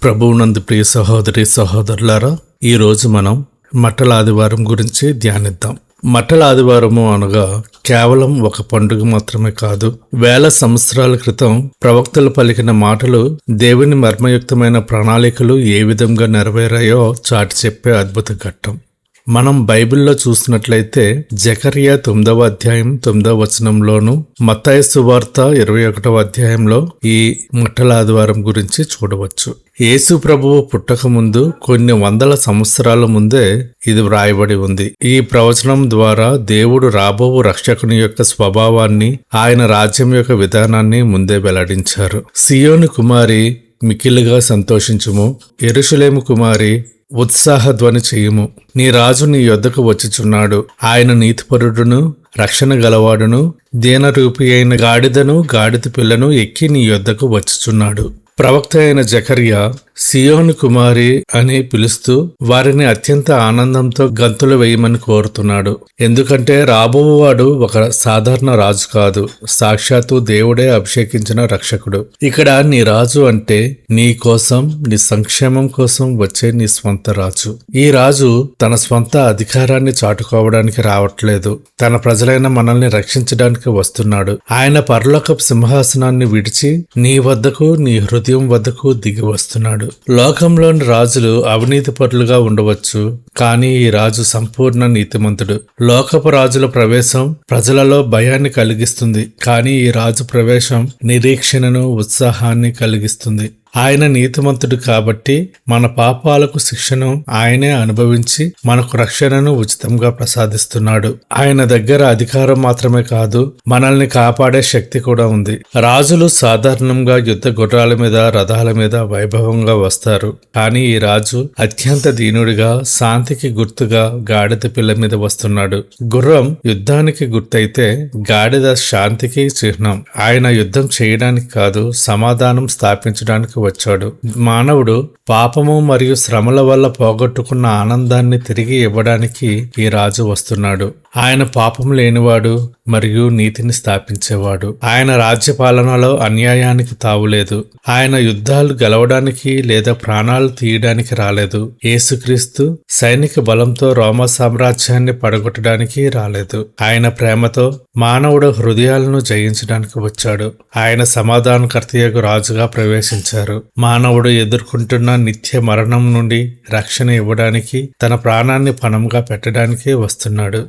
ప్రభువునందు ప్రియ సహోదరి సహోదరులారా, ఈరోజు మనం మట్టల ఆదివారం గురించి ధ్యానిద్దాం. మట్టల ఆదివారము అనగా కేవలం ఒక పండుగ మాత్రమే కాదు, వేల సంవత్సరాల క్రితం ప్రవక్తలు పలికిన మాటలు, దేవుని మర్మయుక్తమైన ప్రణాళికలు ఏ విధంగా నెరవేరాయో చాటి చెప్పే అద్భుత ఘట్టం. మనం బైబిల్లో చూసినట్లయితే జకర్యా 9వ అధ్యాయం 9వ వచనంలోను, మత్తయి సువార్త 21వ అధ్యాయంలో ఈ మట్టల ఆదివారం గురించి చూడవచ్చు. యేసు ప్రభువు పుట్టక ముందు కొన్ని వందల సంవత్సరాల ముందే ఇది వ్రాయబడి ఉంది. ఈ ప్రవచనం ద్వారా దేవుడు రాబోవు రక్షకుని యొక్క స్వభావాన్ని, ఆయన రాజ్యం యొక్క విధానాన్ని ముందే వెల్లడించారు. సియోను కుమారి మిక్కిలిగా సంతోషించుము, యెరూషలేము కుమారి ఉత్సాహ ధ్వని చేయుము, నీ రాజు నీ యొద్దకు వచ్చుచున్నాడు, ఆయన నీతిపరుడును రక్షణ గలవాడును దీనరూపి అయిన గాడిదను గాడిద పిల్లను ఎక్కి నీ యొద్దకు వచ్చుచున్నాడు. ప్రవక్త అయిన జకర్యా సియోను కుమారి అని పిలుస్తూ వారిని అత్యంత ఆనందంతో గంతులు వేయమని కోరుతున్నాడు. ఎందుకంటే రాబోవాడు ఒక సాధారణ రాజు కాదు, సాక్షాత్తు దేవుడే అభిషేకించిన రక్షకుడు. ఇక్కడ నీ రాజు అంటే నీ కోసం, నీ సంక్షేమం కోసం వచ్చే నీ స్వంత రాజు. ఈ రాజు తన స్వంత అధికారాన్ని చాటుకోవడానికి రావట్లేదు, తన ప్రజలైన మనల్ని రక్షించడానికి వస్తున్నాడు. ఆయన పరలోకపు సింహాసనాన్ని విడిచి నీ వద్దకు, నీ హృదయం వద్దకు దిగి వస్తున్నాడు. లోకంలోని రాజులు అవినీతిపరులుగా ఉండవచ్చు, కానీ ఈ రాజు సంపూర్ణ నీతిమంతుడు. లోకపు రాజుల ప్రవేశం ప్రజలలో భయాన్ని కలిగిస్తుంది, కానీ ఈ రాజు ప్రవేశం నిరీక్షణను, ఉత్సాహాన్ని కలిగిస్తుంది. ఆయన నీతిమంతుడు కాబట్టి మన పాపాలకు శిక్షను ఆయనే అనుభవించి మనకు రక్షణను ఉచితంగా ప్రసాదిస్తున్నాడు. ఆయన దగ్గర అధికారం మాత్రమే కాదు, మనల్ని కాపాడే శక్తి కూడా ఉంది. రాజులు సాధారణంగా యుద్ధ గుర్రాల మీద, రథాల మీద వైభవంగా వస్తారు, కానీ ఈ రాజు అత్యంత దీనుడిగా, శాంతికి గుర్తుగా గాడిద పిల్ల మీద వస్తున్నాడు. గుర్రం యుద్ధానికి గుర్తయితే గాడిద శాంతికి చిహ్నం. ఆయన యుద్ధం చేయడానికి కాదు, సమాధానం స్థాపించడానికి వచ్చాడు. మానవుడు పాపము మరియు శ్రమల వల్ల పోగొట్టుకున్న ఆనందాన్ని తిరిగి ఇవ్వడానికి ఈ రాజు వస్తున్నాడు. ఆయన పాపం లేనివాడు మరియు నీతిని స్థాపించేవాడు. ఆయన రాజ్య పాలనలో అన్యాయానికి తావులేదు. ఆయన యుద్ధాలు గెలవడానికి లేదా ప్రాణాలు తీయడానికి రాలేదు. యేసుక్రీస్తు సైనిక బలంతో రోమా సామ్రాజ్యాన్ని పడగొట్టడానికి రాలేదు. ఆయన ప్రేమతో మానవుడు హృదయాలను జయించడానికి వచ్చాడు. ఆయన సమాధానకర్తయగు రాజుగా ప్రవేశించారు. మానవుడు ఎదుర్కొంటున్న నిత్య మరణం నుండి రక్షణ ఇవ్వడానికి, తన ప్రాణాన్ని పణంగా పెట్టడానికి వస్తున్నాడు.